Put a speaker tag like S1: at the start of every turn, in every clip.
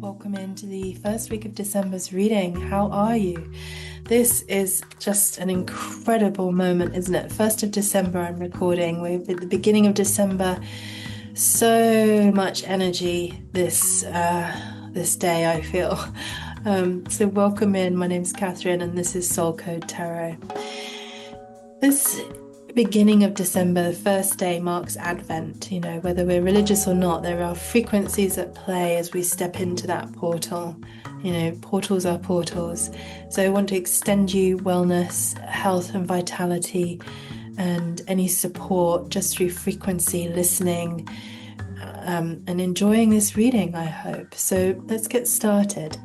S1: Welcome into the first week of December's reading. How are you? This is just an incredible moment, isn't it? 1st of December I'm recording. We're at the beginning of December. So much energy this day, I feel. So welcome in. My name's Catherine and this is SoulCode Tarot. This beginning of December, the first day, marks Advent. You know, whether we're religious or not, there are frequencies at play as we step into that portal. You know, portals are portals. So I want to extend you wellness, health and vitality, and any support just through frequency, listening, and enjoying this reading, I hope. So let's get started.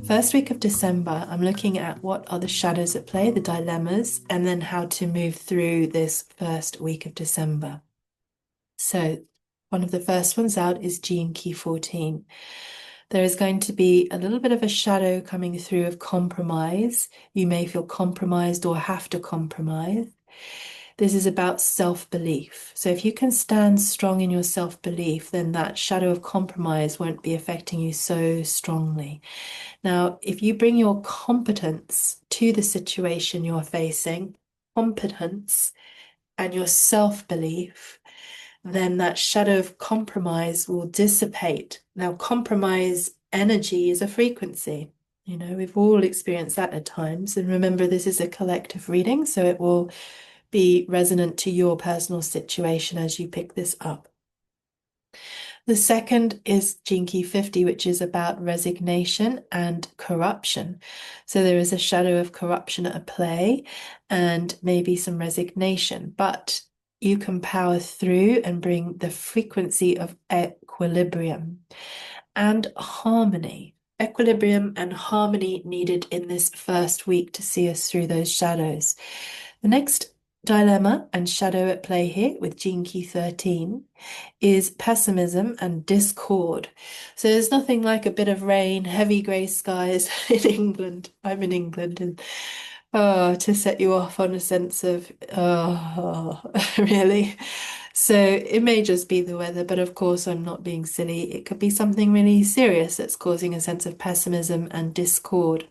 S1: First week of December, I'm looking at what are the shadows at play, the dilemmas, and then how to move through this first week of December. So one of the first ones out is Gene Key 14. There is going to be a little bit of a shadow coming through of compromise. You may feel compromised or have to compromise. This is about self-belief. So if you can stand strong in your self-belief, then that shadow of compromise won't be affecting you so strongly. Now, if you bring your competence to the situation you're facing, competence and your self-belief, then that shadow of compromise will dissipate. Now, compromise energy is a frequency. You know, we've all experienced that at times. And remember, this is a collective reading, so it will be resonant to your personal situation as you pick this up. The second is Gene Key 50, which is about resignation and corruption. So there is a shadow of corruption at play and maybe some resignation, but you can power through and bring the frequency of equilibrium and harmony. Equilibrium and harmony needed in this first week to see us through those shadows. The next dilemma and shadow at play here with Gene Key 13 is pessimism and discord. So there's nothing like a bit of rain, heavy grey skies in England. I'm in England, and to set you off on a sense of really. So it may just be the weather, but of course I'm not being silly. It could be something really serious that's causing a sense of pessimism and discord.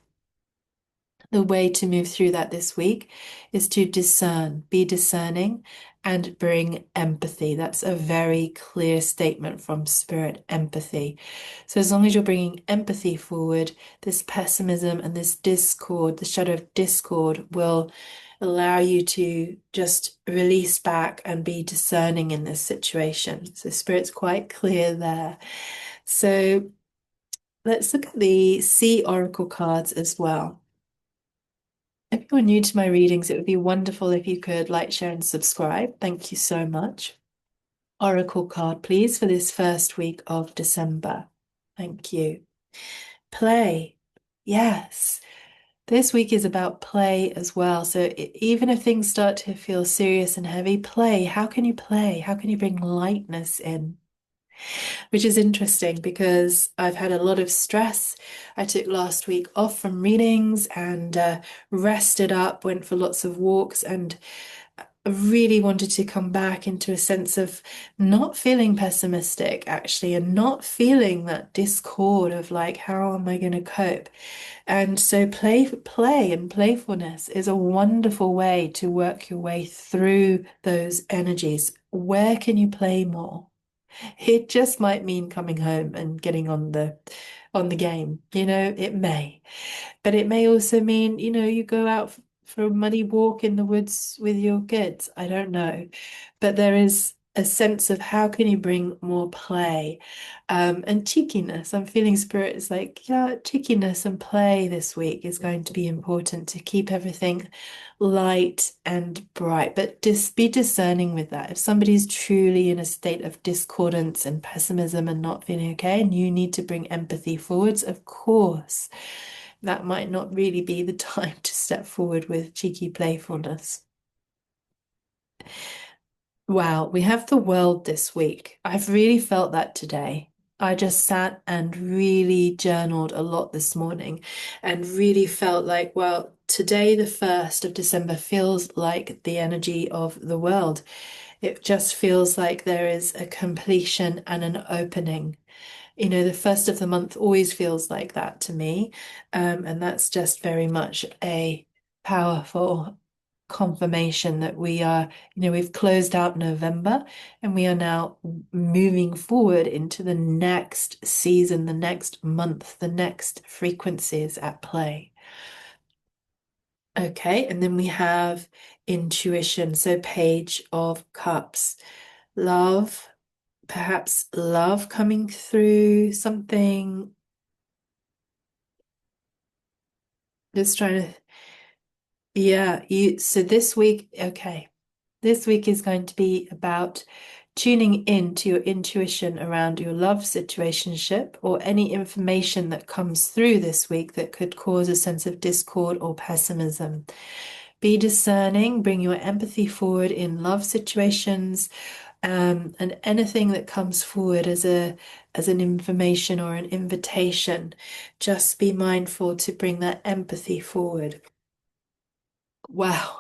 S1: The way to move through that this week is to discern, be discerning, and bring empathy. That's a very clear statement from Spirit, empathy. So as long as you're bringing empathy forward, this pessimism and this discord, the shadow of discord, will allow you to just release back and be discerning in this situation. So Spirit's quite clear there. So let's look at the Sea Oracle cards as well. If you're new to my readings, it would be wonderful if you could like, share, and subscribe. Thank you so much. Oracle card, please, for this first week of December. Thank you. Play. Yes. This week is about play as well. So even if things start to feel serious and heavy, play. How can you play? How can you bring lightness in? Which is interesting because I've had a lot of stress. I took last week off from readings and rested up, went for lots of walks, and I really wanted to come back into a sense of not feeling pessimistic, actually, and not feeling that discord of like, how am I going to cope? And so play and playfulness is a wonderful way to work your way through those energies. Where can you play more? It just might mean coming home and getting on the game, you know, it may. But it may also mean, you know, you go out for a muddy walk in the woods with your kids. I don't know. But there is a sense of how can you bring more play and cheekiness. I'm feeling Spirit is like, yeah, cheekiness and play this week is going to be important to keep everything light and bright, but just be discerning with that. If somebody's truly in a state of discordance and pessimism and not feeling okay, and you need to bring empathy forwards, of course, that might not really be the time to step forward with cheeky playfulness. Wow, we have the world this week. I've really felt that today. I just sat and really journaled a lot this morning and really felt like, well, today, the 1st of December, feels like the energy of the world. It just feels like there is a completion and an opening. You know, the first of the month always feels like that to me. And that's just very much a powerful confirmation that we are, you know, we've closed out November and we are now moving forward into the next season, the next month, the next frequencies at play. Okay, and then we have intuition. So, Page of Cups, love, perhaps love coming through something. Just trying to, yeah, so this week, okay, this week is going to be about tuning in to your intuition around your love situationship or any information that comes through this week that could cause a sense of discord or pessimism. Be discerning, bring your empathy forward in love situations, and anything that comes forward as an information or an invitation, just be mindful to bring that empathy forward. Wow.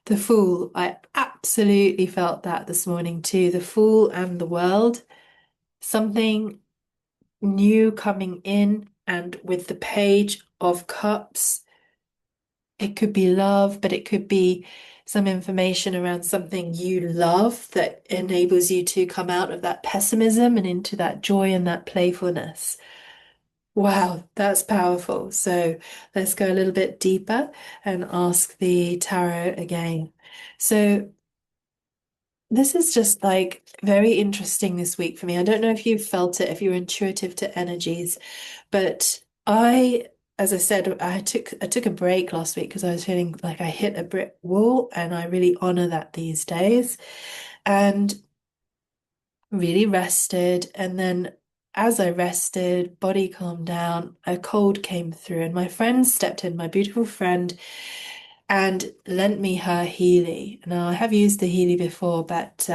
S1: The Fool. I absolutely felt that this morning too. The Fool and the World. Something new coming in, and with the Page of Cups, it could be love, but it could be some information around something you love that enables you to come out of that pessimism and into that joy and that playfulness. Wow, that's powerful. So let's go a little bit deeper and ask the tarot again. So this is just like very interesting this week for me. I don't know if you felt it, if you're intuitive to energies, but as I said, I took a break last week because I was feeling like I hit a brick wall, and I really honor that these days. And really rested. And then as I rested, body calmed down, a cold came through, and my friend stepped in, my beautiful friend, and lent me her Healy. Now, I have used the Healy before, but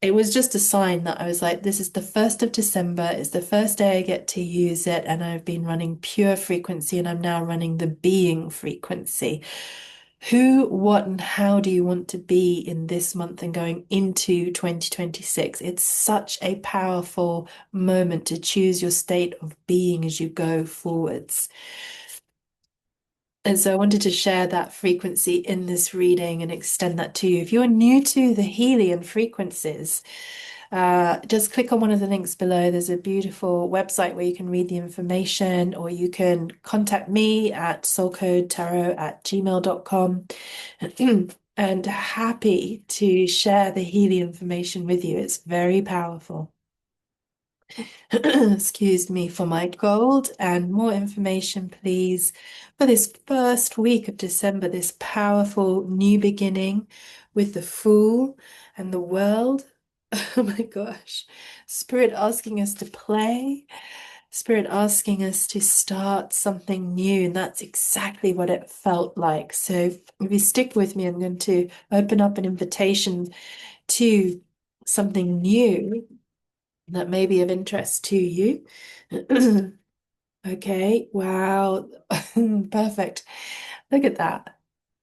S1: it was just a sign that I was like, this is the 1st of December. It's the first day I get to use it. And I've been running pure frequency, and I'm now running the being frequency. Who, what, and how do you want to be in this month and going into 2026? It's such a powerful moment to choose your state of being as you go forwards. And so I wanted to share that frequency in this reading and extend that to you. If you're new to the Helian frequencies, just click on one of the links below. There's a beautiful website where you can read the information, or you can contact me at soulcodetarot@gmail.com. And happy to share the Healy information with you. It's very powerful. Excuse me for my cold. And more information, please, for this first week of December, this powerful new beginning with the Fool and the World. Oh my gosh. Spirit asking us to play, Spirit asking us to start something new. And that's exactly what it felt like. So if you stick with me, I'm going to open up an invitation to something new that may be of interest to you. Okay, wow. Perfect. Look at that.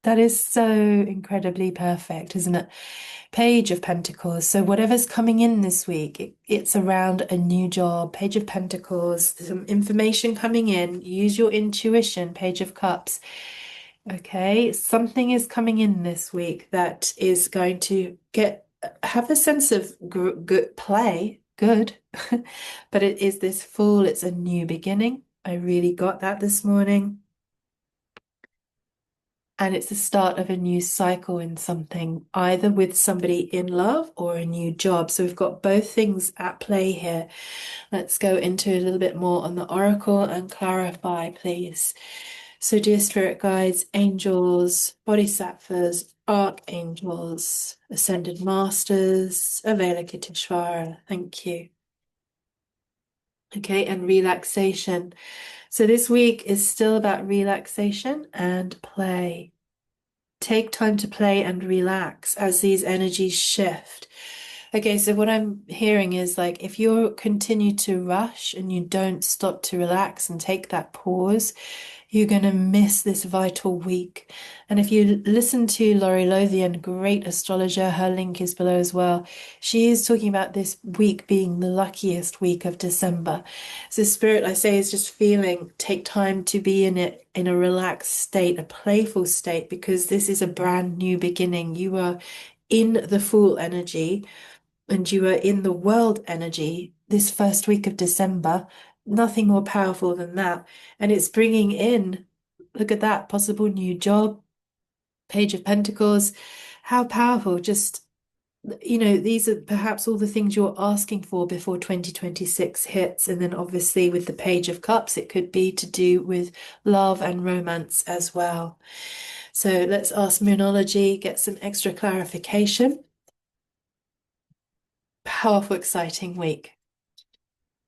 S1: That is so incredibly perfect, isn't it? Page of Pentacles. So whatever's coming in this week, it's around a new job. Page of Pentacles, some information coming in. Use your intuition. Page of Cups. Okay, something is coming in this week that is going to have a sense of good play, good, but it is this Fool. It's a new beginning. I really got that this morning. And it's the start of a new cycle in something, either with somebody in love or a new job. So we've got both things at play here. Let's go into a little bit more on the oracle and clarify, please. So, dear spirit guides, angels, bodhisattvas, archangels, ascended masters, Avalokiteshvara, thank you. Okay, and relaxation. So this week is still about relaxation and play. Take time to play and relax as these energies shift. Okay, so what I'm hearing is like if you continue to rush and you don't stop to relax and take that pause, you're going to miss this vital week. And if you listen to Laurie Lothian, great astrologer, her link is below as well. She is talking about this week being the luckiest week of December. So, Spirit, I say, is just feeling, take time to be in it in a relaxed state, a playful state, because this is a brand new beginning. You are in the Fool energy and you are in the world energy this first week of December, nothing more powerful than that. And it's bringing in, look at that, possible new job, Page of Pentacles. How powerful. Just, these are perhaps all the things you're asking for before 2026 hits. And then obviously with the Page of Cups, it could be to do with love and romance as well. So let's ask Moonology, get some extra clarification. Powerful, exciting week.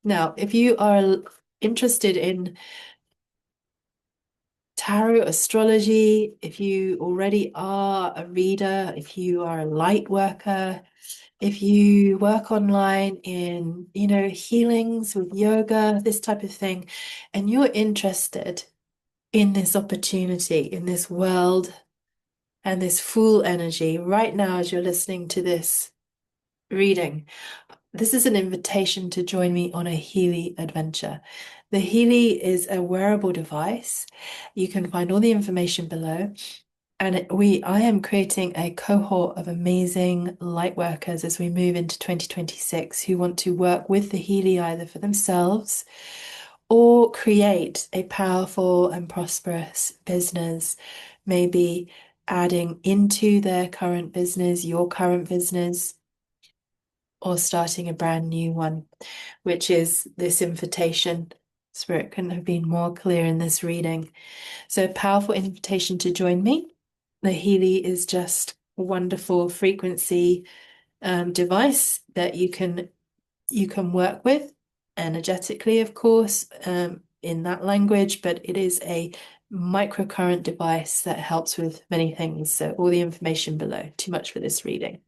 S1: Now, if you are interested in tarot astrology, if you already are a reader, if you are a light worker, if you work online in, healings with yoga, this type of thing, and you're interested in this opportunity, in this world and this Fool energy right now as you're listening to this reading, this is an invitation to join me on a Healy adventure. The Healy is a wearable device. You can find all the information below. And I am creating a cohort of amazing light workers as we move into 2026 who want to work with the Healy either for themselves or create a powerful and prosperous business, maybe adding into their current business, your current business, or starting a brand new one, which is this invitation. Spirit couldn't have been more clear in this reading. So, powerful invitation to join me. The Healy is just a wonderful frequency device that you can work with energetically, of course, in that language, but it is a microcurrent device that helps with many things. So, all the information below. Too much for this reading.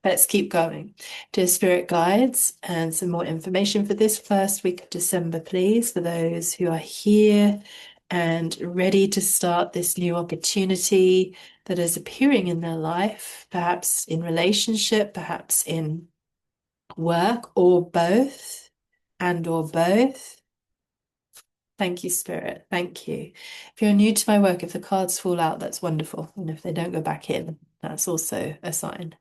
S1: Let's keep going. Dear Spirit Guides, and some more information for this first week of December, please, for those who are here and ready to start this new opportunity that is appearing in their life, perhaps in relationship, perhaps in work, or both, and or both. Thank you, Spirit. Thank you. If you're new to my work, if the cards fall out, that's wonderful. And if they don't go back in, that's also a sign.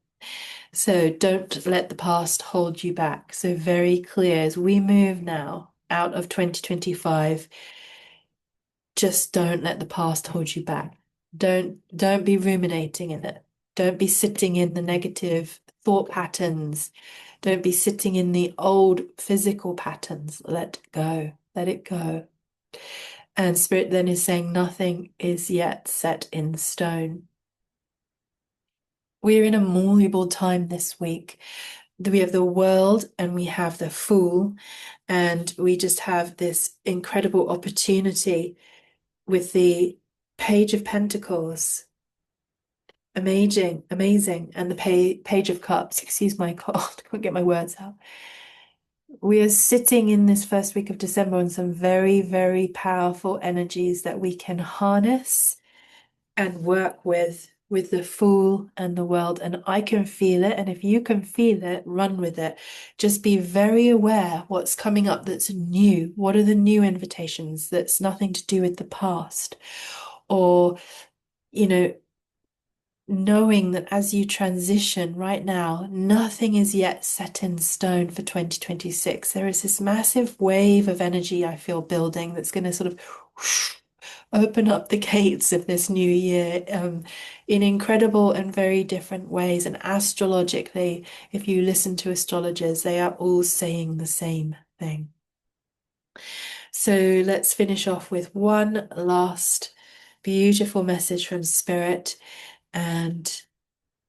S1: So don't let the past hold you back. So very clear as we move now out of 2025, just don't let the past hold you back. Don't be ruminating in it. Don't be sitting in the negative thought patterns. Don't be sitting in the old physical patterns. Let go. Let it go. And Spirit then is saying nothing is yet set in stone. We're in a malleable time this week. We have the world and we have the Fool, and we just have this incredible opportunity with the Page of Pentacles. Amazing, amazing. And the Page of Cups. Excuse my cold, can't get my words out. We are sitting in this first week of December on some very, very powerful energies that we can harness and work with the Fool and the world. And I can feel it. And if you can feel it, run with it. Just be very aware what's coming up that's new. What are the new invitations that's nothing to do with the past? Or, knowing that as you transition right now, nothing is yet set in stone for 2026. There is this massive wave of energy I feel building that's going to sort of whoosh, open up the gates of this new year in incredible and very different ways. And astrologically, if you listen to astrologers, they are all saying the same thing. So let's finish off with one last beautiful message from Spirit and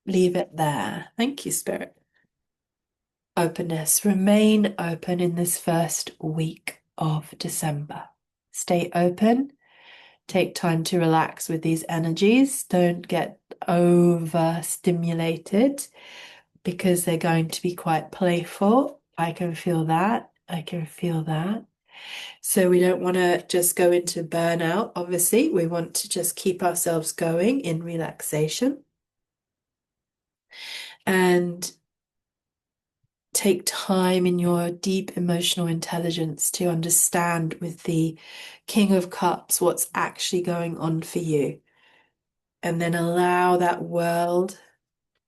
S1: leave it there. Thank you, Spirit. Openness. Remain open in this first week of December. Stay open. Take time to relax with these energies. Don't get overstimulated, because they're going to be quite playful. I can feel that. I can feel that. So we don't want to just go into burnout, obviously. We want to just keep ourselves going in relaxation and take time in your deep emotional intelligence to understand with the King of Cups what's actually going on for you. And then allow that world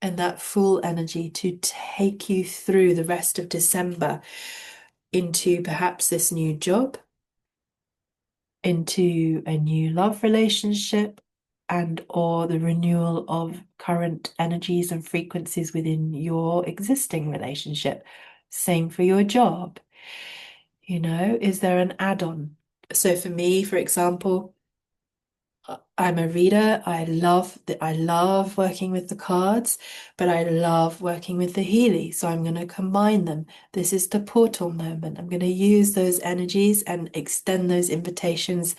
S1: and that full energy to take you through the rest of December into perhaps this new job, into a new love relationship, and or the renewal of current energies and frequencies within your existing relationship. Same for your job. You know, is there an add-on? So for me, for example, I'm a reader. I love working with the cards, but I love working with the Healy. So I'm going to combine them. This is the portal moment. I'm going to use those energies and extend those invitations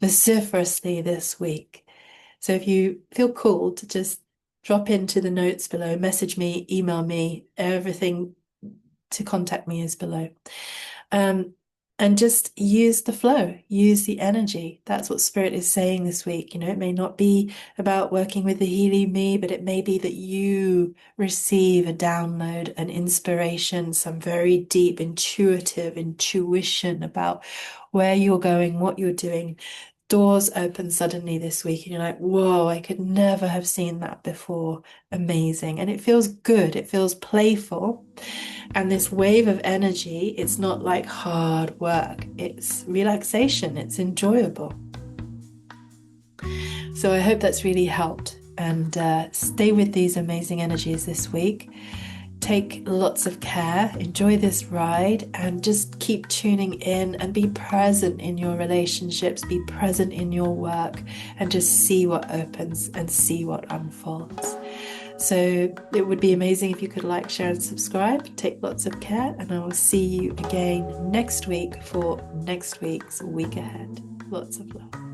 S1: vociferously this week. So if you feel called to just drop into the notes below, message me, email me, everything to contact me is below. And just use the flow, use the energy. That's what Spirit is saying this week. You know, it may not be about working with the Healy me, but it may be that you receive a download, an inspiration, some very deep intuitive intuition about where you're going, what you're doing. Doors open suddenly this week, and you're like, whoa, I could never have seen that before. Amazing. And it feels good, it feels playful. And this wave of energy, it's not like hard work, it's relaxation, it's enjoyable. So I hope that's really helped. And stay with these amazing energies this week. Take lots of care, enjoy this ride, and just keep tuning in and be present in your relationships, be present in your work, and just see what opens and see what unfolds. So it would be amazing if you could like, share, and subscribe. Take lots of care, and I will see you again next week for next week's week ahead. Lots of love.